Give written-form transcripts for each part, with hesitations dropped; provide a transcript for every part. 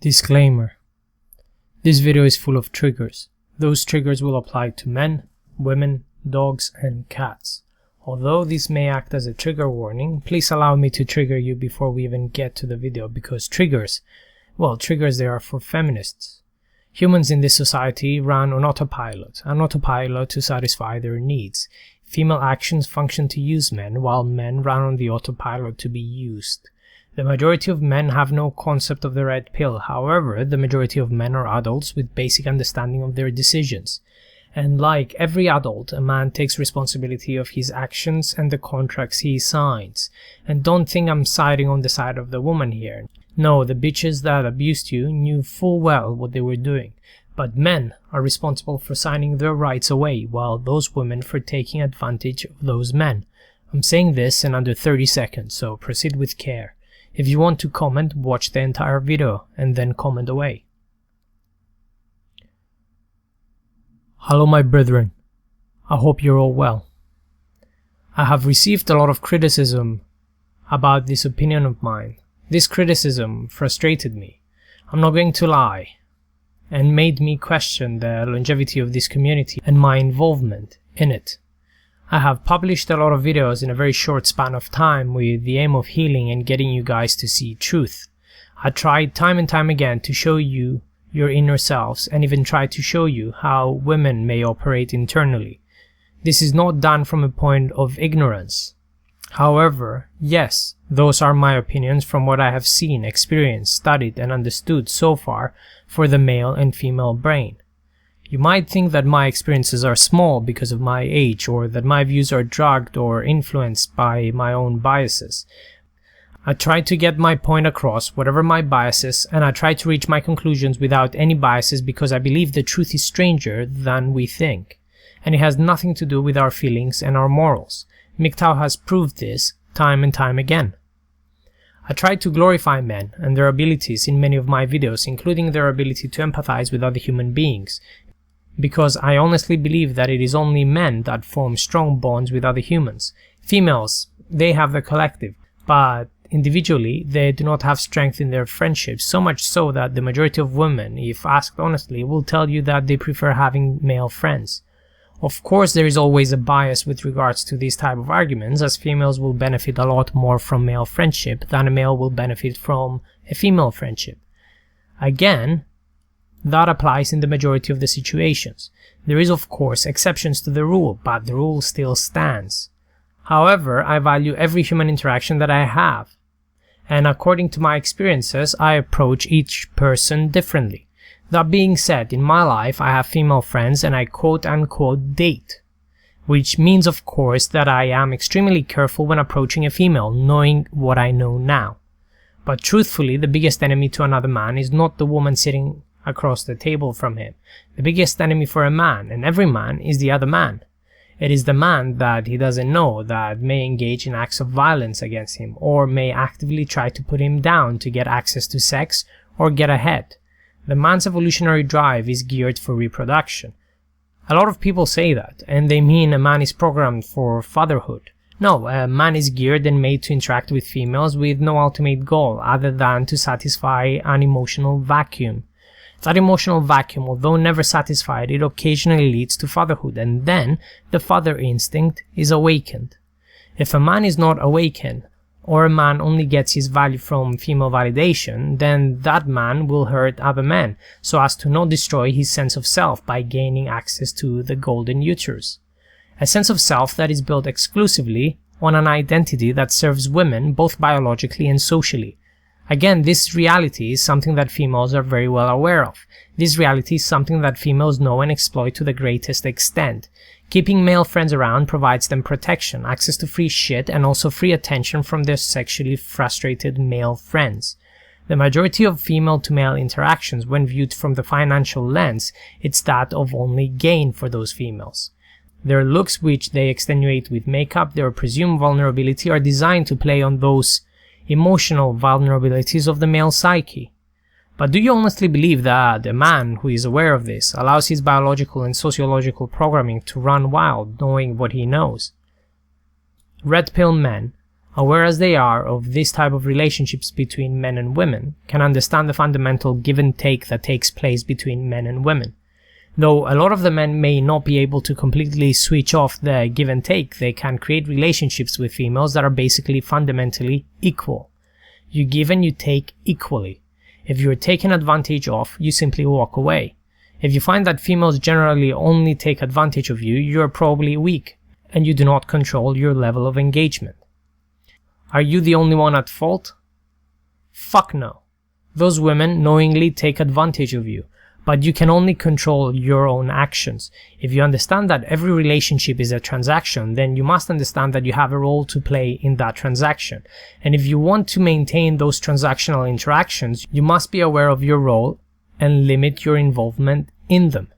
Disclaimer. This video is full of triggers. Those triggers will apply to men, women, dogs, and cats. Although this may act as a trigger warning, please allow me to trigger you before we even get to the video, because triggers they are for feminists. Humans in this society run on autopilot, an autopilot to satisfy their needs. Female actions function to use men, while men run on the autopilot to be used. The majority of men have no concept of the red pill. However, the majority of men are adults with basic understanding of their decisions. And like every adult, a man takes responsibility of his actions and the contracts he signs. And don't think I'm siding on the side of the woman here. No, the bitches that abused you knew full well what they were doing. But men are responsible for signing their rights away, while those women for taking advantage of those men. I'm saying this in under 30 seconds, so proceed with care. If you want to comment, watch the entire video and then comment away. Hello my brethren, I hope you're all well. I have received a lot of criticism about this opinion of mine. This criticism frustrated me, I'm not going to lie, and made me question the longevity of this community and my involvement in it. I have published a lot of videos in a very short span of time with the aim of healing and getting you guys to see truth. I tried time and time again to show you your inner selves and even tried to show you how women may operate internally. This is not done from a point of ignorance. However, yes, those are my opinions from what I have seen, experienced, studied and understood so far for the male and female brain. You might think that my experiences are small because of my age, or that my views are drugged or influenced by my own biases. I try to get my point across, whatever my biases, and I try to reach my conclusions without any biases because I believe the truth is stranger than we think, and it has nothing to do with our feelings and our morals. MGTOW has proved this time and time again. I try to glorify men and their abilities in many of my videos, including their ability to empathize with other human beings, because I honestly believe that it is only men that form strong bonds with other humans. Females, they have the collective, but individually they do not have strength in their friendships, so much so that the majority of women, if asked honestly, will tell you that they prefer having male friends. Of course, there is always a bias with regards to these type of arguments, as females will benefit a lot more from male friendship than a male will benefit from a female friendship. Again, that applies in the majority of the situations. There is of course exceptions to the rule, but the rule still stands. However, I value every human interaction that I have, and according to my experiences, I approach each person differently. That being said, in my life I have female friends and I quote-unquote date, which means of course that I am extremely careful when approaching a female, knowing what I know now. But truthfully, the biggest enemy to another man is not the woman sitting across the table from him. The biggest enemy for a man, and every man, is the other man. It is the man that he doesn't know that may engage in acts of violence against him, or may actively try to put him down to get access to sex or get ahead. The man's evolutionary drive is geared for reproduction. A lot of people say that, and they mean a man is programmed for fatherhood. No, a man is geared and made to interact with females with no ultimate goal other than to satisfy an emotional vacuum. That emotional vacuum, although never satisfied, it occasionally leads to fatherhood, and then the father instinct is awakened. If a man is not awakened, or a man only gets his value from female validation, then that man will hurt other men, so as to not destroy his sense of self by gaining access to the golden uterus. A sense of self that is built exclusively on an identity that serves women both biologically and socially. Again, this reality is something that females are very well aware of. This reality is something that females know and exploit to the greatest extent. Keeping male friends around provides them protection, access to free shit, and also free attention from their sexually frustrated male friends. The majority of female-to-male interactions, when viewed from the financial lens, it's that of only gain for those females. Their looks, which they extenuate with makeup, their presumed vulnerability, are designed to play on those emotional vulnerabilities of the male psyche. But do you honestly believe that a man who is aware of this allows his biological and sociological programming to run wild, knowing what he knows? Red pill men aware as they are of this type of relationships between men and women, can understand the fundamental give and take that takes place between men and women. Though a lot of the men may not be able to completely switch off the give and take, they can create relationships with females that are basically fundamentally equal. You give and you take equally. If you are taken advantage of, you simply walk away. If you find that females generally only take advantage of you, you are probably weak, and you do not control your level of engagement. Are you the only one at fault? Fuck no. Those women knowingly take advantage of you, but you can only control your own actions. If you understand that every relationship is a transaction, then you must understand that you have a role to play in that transaction. And if you want to maintain those transactional interactions, you must be aware of your role and limit your involvement in them.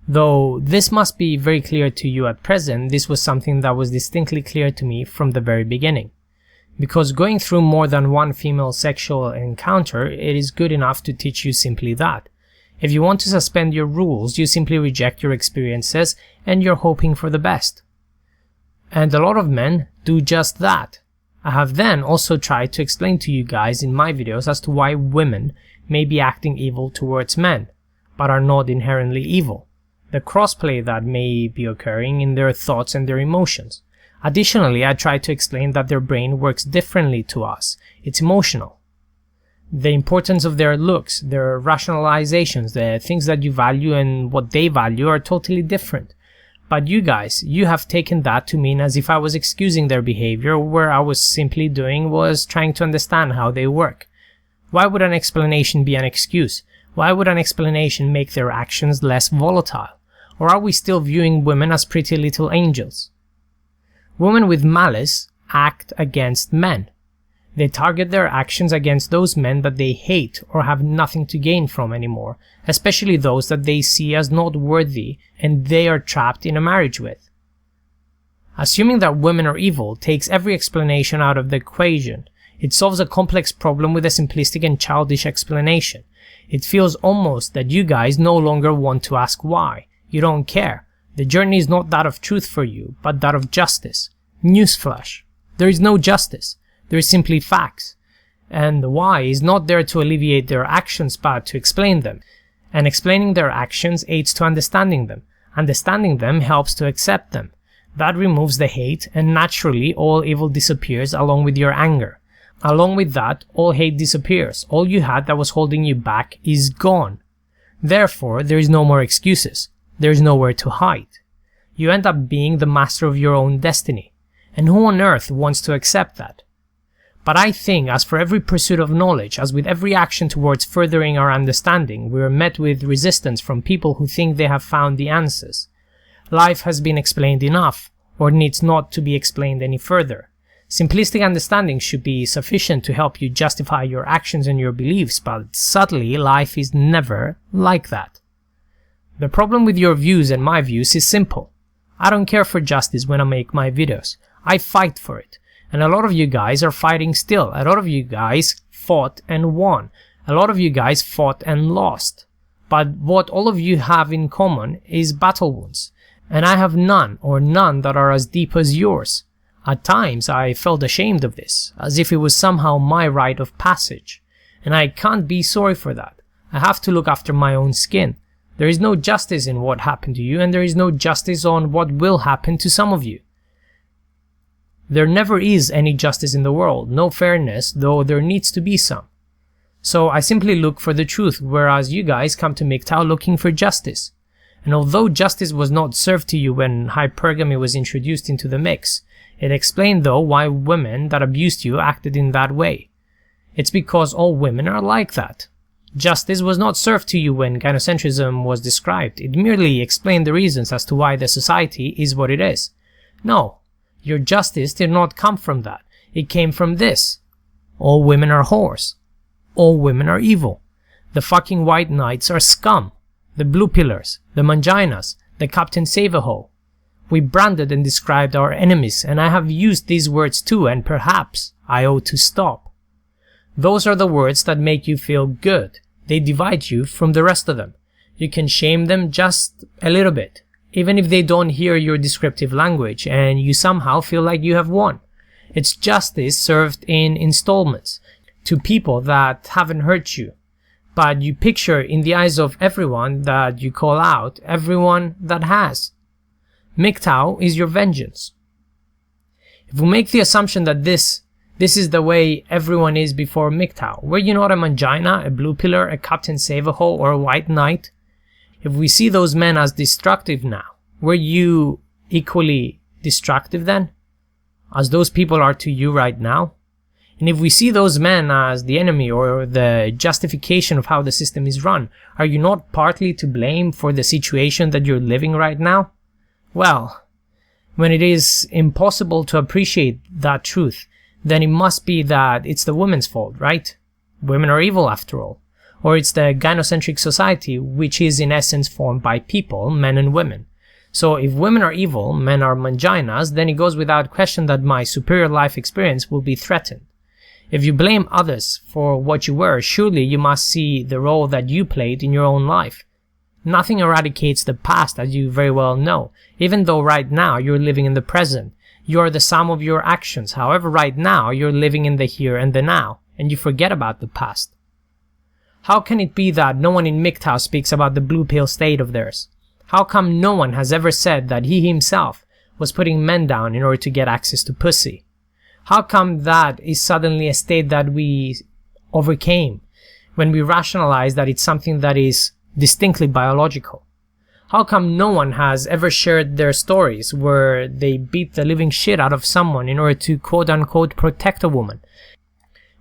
Though this must be very clear to you at present, this was something that was distinctly clear to me from the very beginning. Because going through more than one female sexual encounter, it is good enough to teach you simply that. If you want to suspend your rules, you simply reject your experiences and you're hoping for the best. And a lot of men do just that. I have then also tried to explain to you guys in my videos as to why women may be acting evil towards men, but are not inherently evil. The crossplay that may be occurring in their thoughts and their emotions. Additionally, I tried to explain that their brain works differently to us. It's emotional. The importance of their looks, their rationalizations, the things that you value and what they value are totally different. But you guys, you have taken that to mean as if I was excusing their behavior, where I was simply doing was trying to understand how they work. Why would an explanation be an excuse? Why would an explanation make their actions less volatile? Or are we still viewing women as pretty little angels? Women with malice act against men. They target their actions against those men that they hate or have nothing to gain from anymore, especially those that they see as not worthy and they are trapped in a marriage with. Assuming that women are evil takes every explanation out of the equation. It solves a complex problem with a simplistic and childish explanation. It feels almost that you guys no longer want to ask why. You don't care. The journey is not that of truth for you, but that of justice. Newsflash. There is no justice. There is simply facts. And the why is not there to alleviate their actions, but to explain them. And explaining their actions aids to understanding them. Understanding them helps to accept them. That removes the hate, and naturally all evil disappears along with your anger. Along with that, all hate disappears. All you had that was holding you back is gone. Therefore, there is no more excuses. There is nowhere to hide. You end up being the master of your own destiny. And who on earth wants to accept that? But I think, as for every pursuit of knowledge, as with every action towards furthering our understanding, we are met with resistance from people who think they have found the answers. Life has been explained enough, or needs not to be explained any further. Simplistic understanding should be sufficient to help you justify your actions and your beliefs, but sadly, life is never like that. The problem with your views and my views is simple. I don't care for justice when I make my videos. I fight for it. And a lot of you guys are fighting still. A lot of you guys fought and won. A lot of you guys fought and lost. But what all of you have in common is battle wounds. And I have none, or none that are as deep as yours. At times I felt ashamed of this, as if it was somehow my rite of passage. And I can't be sorry for that. I have to look after my own skin. There is no justice in what happened to you, and there is no justice on what will happen to some of you. There never is any justice in the world, no fairness, though there needs to be some. So I simply look for the truth, whereas you guys come to MGTOW looking for justice. And although justice was not served to you when hypergamy was introduced into the mix, it explained though why women that abused you acted in that way. It's because all women are like that. Justice was not served to you when gynocentrism was described. It merely explained the reasons as to why the society is what it is. No. Your justice did not come from that. It came from this. All women are whores. All women are evil. The fucking white knights are scum. The blue pillars, the manginas, the Captain Save-A-Ho. We branded and described our enemies, and I have used these words too, and perhaps I ought to stop. Those are the words that make you feel good. They divide you from the rest of them. You can shame them just a little bit, even if they don't hear your descriptive language, and you somehow feel like you have won. It's justice served in installments to people that haven't hurt you. But you picture in the eyes of everyone that you call out, everyone that has. MGTOW is your vengeance. If we make the assumption that this is the way everyone is before MGTOW, were you not a mangina, a blue pillar, a Captain Save-A-Ho, or a white knight? If we see those men as destructive now, were you equally destructive then, as those people are to you right now? And if we see those men as the enemy or the justification of how the system is run, are you not partly to blame for the situation that you're living right now? Well, when it is impossible to appreciate that truth, then it must be that it's the women's fault, right? Women are evil after all. Or it's the gynocentric society, which is in essence formed by people, men and women. So if women are evil, men are manginas, then it goes without question that my superior life experience will be threatened. If you blame others for what you were, surely you must see the role that you played in your own life. Nothing eradicates the past, as you very well know, even though right now you're living in the present. You are the sum of your actions. However, right now you're living in the here and the now, and you forget about the past. How can it be that no one in MGTOW speaks about the blue pill state of theirs? How come no one has ever said that he himself was putting men down in order to get access to pussy? How come that is suddenly a state that we overcame when we rationalize that it's something that is distinctly biological? How come no one has ever shared their stories where they beat the living shit out of someone in order to quote-unquote protect a woman?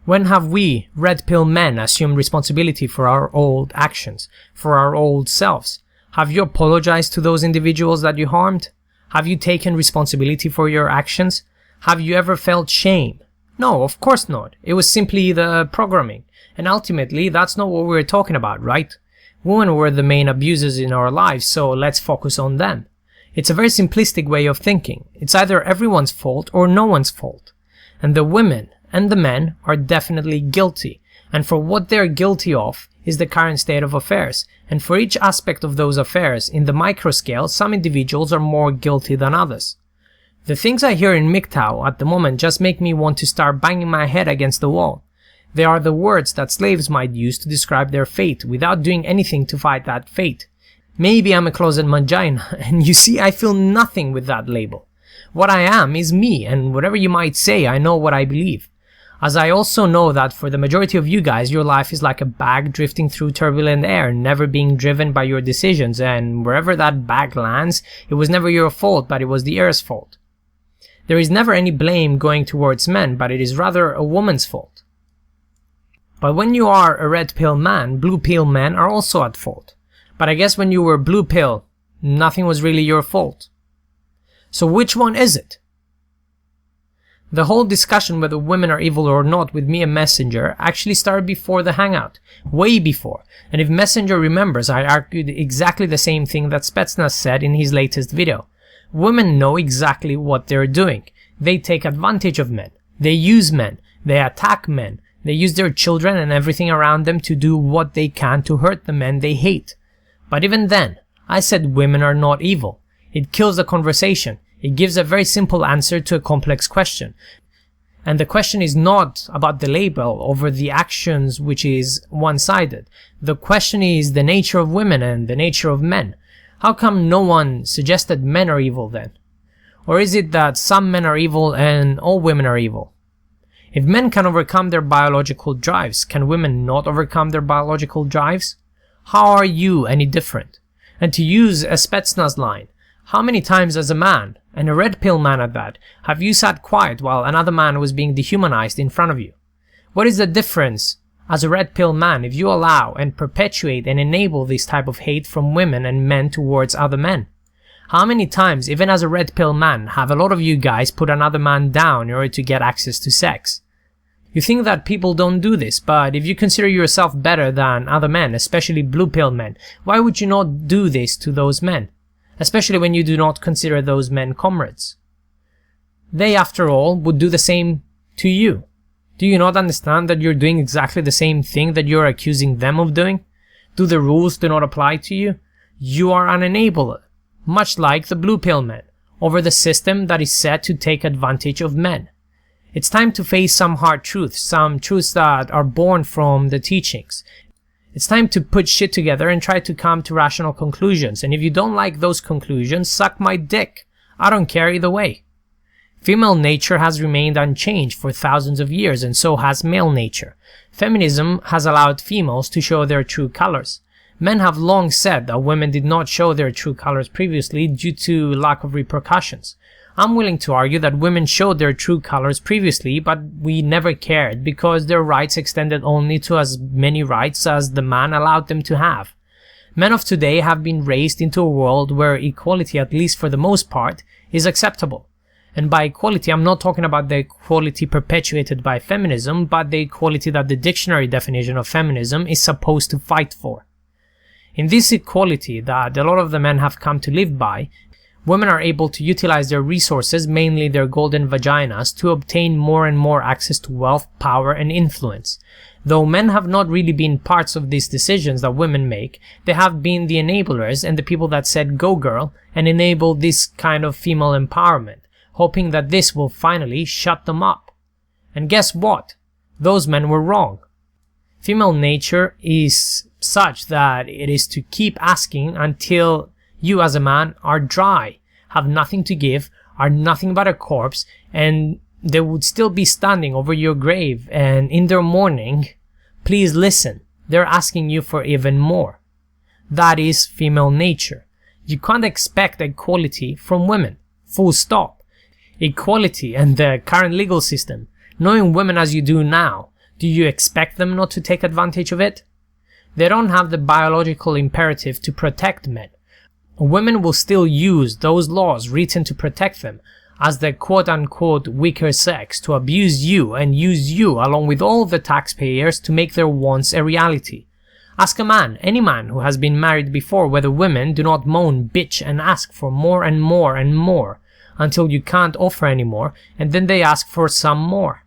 When have we, red pill men, assumed responsibility for our old actions, for our old selves? Have you apologized to those individuals that you harmed? Have you taken responsibility for your actions? Have you ever felt shame? No, of course not. It was simply the programming. And ultimately, that's not what we were talking about, right? Women were the main abusers in our lives, so let's focus on them. It's a very simplistic way of thinking. It's either everyone's fault or no one's fault. And the women and the men are definitely guilty. And for what they're guilty of is the current state of affairs. And for each aspect of those affairs, in the micro scale, some individuals are more guilty than others. The things I hear in MGTOW at the moment just make me want to start banging my head against the wall. They are the words that slaves might use to describe their fate without doing anything to fight that fate. Maybe I'm a closet mangina, and you see, I feel nothing with that label. What I am is me, and whatever you might say, I know what I believe. As I also know that for the majority of you guys, your life is like a bag drifting through turbulent air, never being driven by your decisions, and wherever that bag lands, it was never your fault, but it was the air's fault. There is never any blame going towards men, but it is rather a woman's fault. But when you are a red pill man, blue pill men are also at fault. But I guess when you were blue pill, nothing was really your fault. So which one is it? The whole discussion whether women are evil or not with me and Messenger actually started before the hangout, way before. And if Messenger remembers, I argued exactly the same thing that Spetsnaz said in his latest video. Women know exactly what they're doing. They take advantage of men. They use men. They attack men. They use their children and everything around them to do what they can to hurt the men they hate. But even then, I said women are not evil. It kills the conversation. It gives a very simple answer to a complex question. And the question is not about the label over the actions, which is one-sided. The question is the nature of women and the nature of men. How come no one suggested men are evil then? Or is it that some men are evil and all women are evil? If men can overcome their biological drives, can women not overcome their biological drives? How are you any different? And to use a Spetsnaz line, how many times as a man, and a red pill man at that, have you sat quiet while another man was being dehumanized in front of you? What is the difference as a red pill man if you allow and perpetuate and enable this type of hate from women and men towards other men? How many times, even as a red pill man, have a lot of you guys put another man down in order to get access to sex? You think that people don't do this, but if you consider yourself better than other men, especially blue pill men, why would you not do this to those men? Especially when you do not consider those men comrades. They, after all, would do the same to you. Do you not understand that you're doing exactly the same thing that you're accusing them of doing? Do the rules do not apply to you? You are an enabler, much like the blue pill men, over the system that is set to take advantage of men. It's time to face some hard truths, some truths that are born from the teachings. It's time to put shit together and try to come to rational conclusions. And if you don't like those conclusions, suck my dick. I don't care either way. Female nature has remained unchanged for thousands of years, and so has male nature. Feminism has allowed females to show their true colors. Men have long said that women did not show their true colors previously due to lack of repercussions. I'm willing to argue that women showed their true colors previously, but we never cared because their rights extended only to as many rights as the man allowed them to have. Men of today have been raised into a world where equality, at least for the most part, is acceptable. And by equality, I'm not talking about the equality perpetuated by feminism, but the equality that the dictionary definition of feminism is supposed to fight for. In this equality that a lot of the men have come to live by, women are able to utilize their resources, mainly their golden vaginas, to obtain more and more access to wealth, power, and influence. Though men have not really been parts of these decisions that women make, they have been the enablers and the people that said "go girl" and enabled this kind of female empowerment, hoping that this will finally shut them up. And guess what? Those men were wrong. Female nature is such that it is to keep asking until you as a man are dry, have nothing to give, are nothing but a corpse, and they would still be standing over your grave, and in their mourning, please listen, they're asking you for even more. That is female nature. You can't expect equality from women. Full stop. Equality and the current legal system, knowing women as you do now, do you expect them not to take advantage of it? They don't have the biological imperative to protect men. Women will still use those laws written to protect them as the quote-unquote weaker sex to abuse you and use you along with all the taxpayers to make their wants a reality. Ask a man, any man who has been married before, whether women do not moan, bitch, and ask for more and more and more, until you can't offer anymore, and then they ask for some more.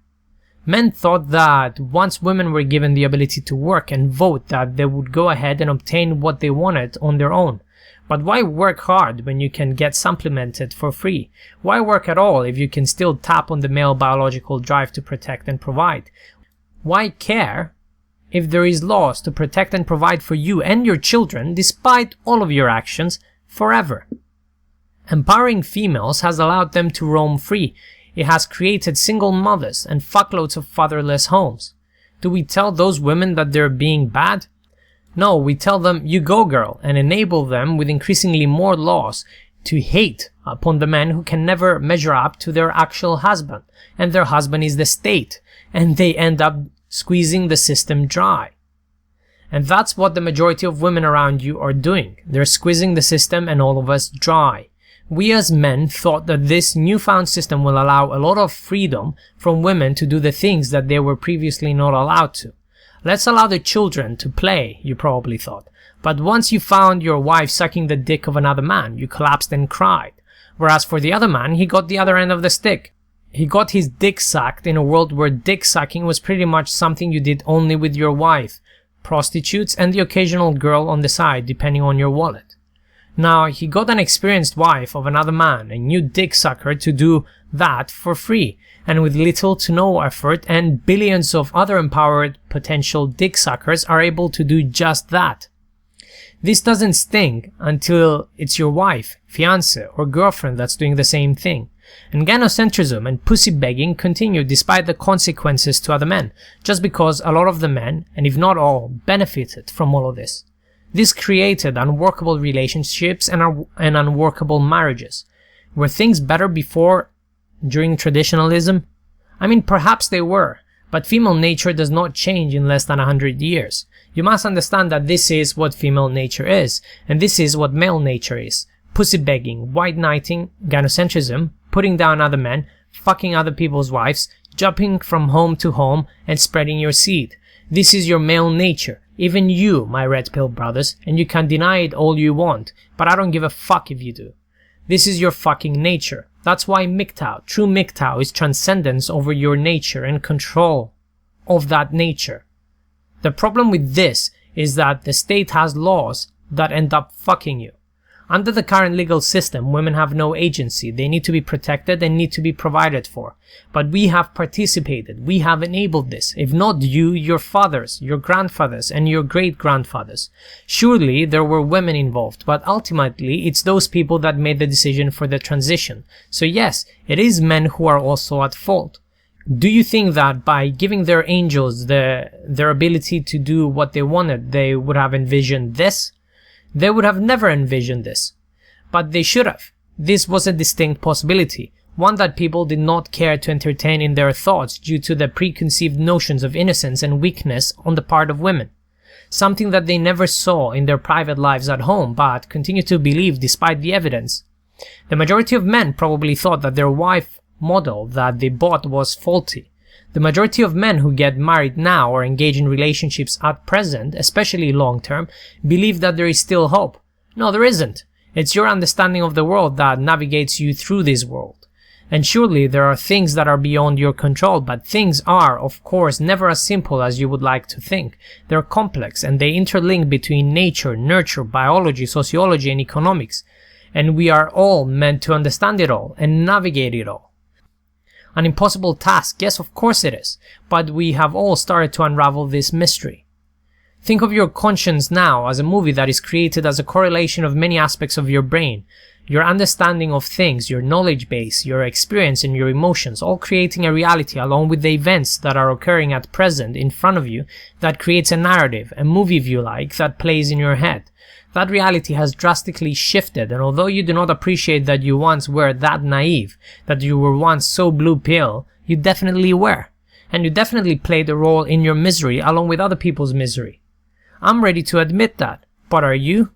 Men thought that once women were given the ability to work and vote, that they would go ahead and obtain what they wanted on their own. But why work hard when you can get supplemented for free? Why work at all if you can still tap on the male biological drive to protect and provide? Why care if there is laws to protect and provide for you and your children despite all of your actions forever? Empowering females has allowed them to roam free. It has created single mothers and fuckloads of fatherless homes. Do we tell those women that they're being bad? No, we tell them, you go girl, and enable them with increasingly more laws to hate upon the men who can never measure up to their actual husband, and their husband is the state, and they end up squeezing the system dry. And that's what the majority of women around you are doing. They're squeezing the system and all of us dry. We as men thought that this newfound system will allow a lot of freedom from women to do the things that they were previously not allowed to. Let's allow the children to play, you probably thought. But once you found your wife sucking the dick of another man, you collapsed and cried. Whereas for the other man, he got the other end of the stick. He got his dick sucked in a world where dick sucking was pretty much something you did only with your wife, prostitutes, and the occasional girl on the side, depending on your wallet. Now, he got an experienced wife of another man, a new dick sucker, to do that for free, and with little to no effort, and billions of other empowered potential dick suckers are able to do just that. This doesn't sting until it's your wife, fiancé, or girlfriend that's doing the same thing. And gynocentrism and pussy begging continue despite the consequences to other men, just because a lot of the men, and if not all, benefited from all of this. This created unworkable relationships and unworkable marriages. Were things better before, during traditionalism? I mean, perhaps they were, but female nature does not change in less than 100 years. You must understand that this is what female nature is, and this is what male nature is. Pussy begging, white knighting, gynocentrism, putting down other men, fucking other people's wives, jumping from home to home, and spreading your seed. This is your male nature. Even you, my red pill brothers, and you can deny it all you want, but I don't give a fuck if you do. This is your fucking nature. That's why MGTOW, true MGTOW, is transcendence over your nature and control of that nature. The problem with this is that the state has laws that end up fucking you. Under the current legal system, women have no agency. They need to be protected and need to be provided for. But we have participated. We have enabled this. If not you, your fathers, your grandfathers, and your great-grandfathers. Surely there were women involved, but ultimately it's those people that made the decision for the transition. So yes, it is men who are also at fault. Do you think that by giving their angels their ability to do what they wanted, they would have envisioned this? They would have never envisioned this. But they should have. This was a distinct possibility, one that people did not care to entertain in their thoughts due to the preconceived notions of innocence and weakness on the part of women. Something that they never saw in their private lives at home, but continue to believe despite the evidence. The majority of men probably thought that their wife model that they bought was faulty. The majority of men who get married now or engage in relationships at present, especially long term, believe that there is still hope. No, there isn't. It's your understanding of the world that navigates you through this world. And surely there are things that are beyond your control, but things are, of course, never as simple as you would like to think. They're complex and they interlink between nature, nurture, biology, sociology, and economics. And we are all meant to understand it all and navigate it all. An impossible task, yes, of course it is, but we have all started to unravel this mystery. Think of your conscience now as a movie that is created as a correlation of many aspects of your brain, your understanding of things, your knowledge base, your experience and your emotions, all creating a reality along with the events that are occurring at present in front of you that creates a narrative, a movie if you like, that plays in your head. That reality has drastically shifted, and although you do not appreciate that you once were that naive, that you were once so blue pill, you definitely were. And you definitely played a role in your misery along with other people's misery. I'm ready to admit that, but are you?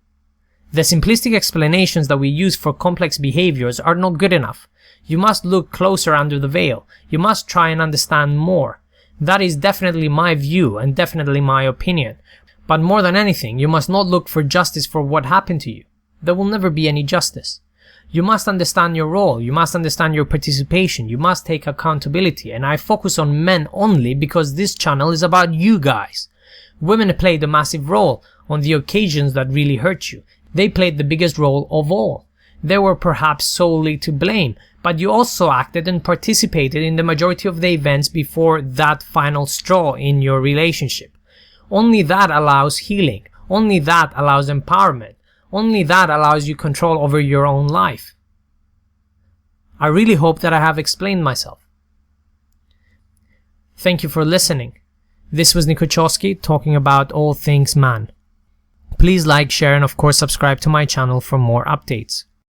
The simplistic explanations that we use for complex behaviors are not good enough. You must look closer under the veil. You must try and understand more. That is definitely my view and definitely my opinion. But more than anything, you must not look for justice for what happened to you. There will never be any justice. You must understand your role, you must understand your participation, you must take accountability, and I focus on men only because this channel is about you guys. Women played a massive role on the occasions that really hurt you. They played the biggest role of all. They were perhaps solely to blame, but you also acted and participated in the majority of the events before that final straw in your relationship. Only that allows healing. Only that allows empowerment. Only that allows you control over your own life. I really hope that I have explained myself. Thank you for listening. This was Nikochowski talking about all things man. Please like, share, and of course subscribe to my channel for more updates.